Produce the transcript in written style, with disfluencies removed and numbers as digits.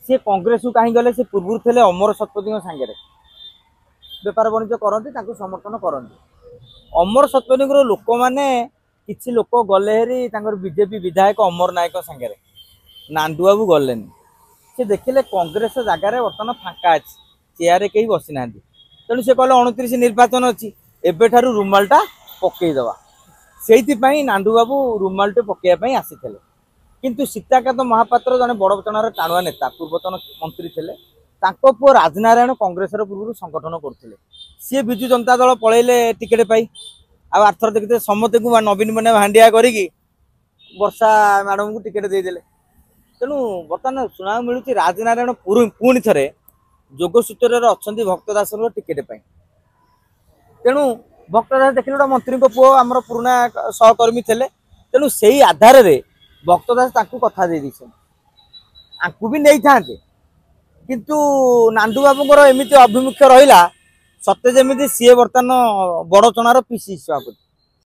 सी कांग्रेस को कहीं गले पूर्व थे अमर शतपथी सांगे बेपार वाणिज्य करती समर्थन करती अमर शतपथी लोक मैंने किसी लोक गले हेरी बीजेपी विधायक अमर नायक सांगे नांदुबाबू गले सी देखिले कांग्रेस जगार बर्तमान फांका अच्छी चेयर कहीं बसी ना तेणु से कहले 29 निर्वाचन अच्छी एबेठारू रुमालटा पकईदवा से नांदुबाबू रुमालटे पकड़ापी आसी किंतु सीताकांत महापात्र जड़े बड़चणार टाणुआ नेता पूर्वतन मंत्री थे पुओ राजनारायण कांग्रेस पूर्व संगठन करते सी विजु जनता दल पलैले टिकेट पाई आर्थर देखते समस्त को नवीन मैंने भांडिया करी वर्षा मैडम को टिकेट देदेले तेणु बर्तमान शुणा मिलूँ राजनारायण पुणी थे जोगसूत्र अच्छा भक्तदास टिकेट पाई तेणु भक्तदास देखिले गोटे मंत्री पुओ आमर पुराना सहकर्मी थे तेणु से ही आधार रे भक्तदास कथा दे आपको भी नहीं था किंतु नांदू बाबूर एमती अभिमुख्य रहा सत्य जमी सी बर्तमान बड़चणार पीसीसी सभापति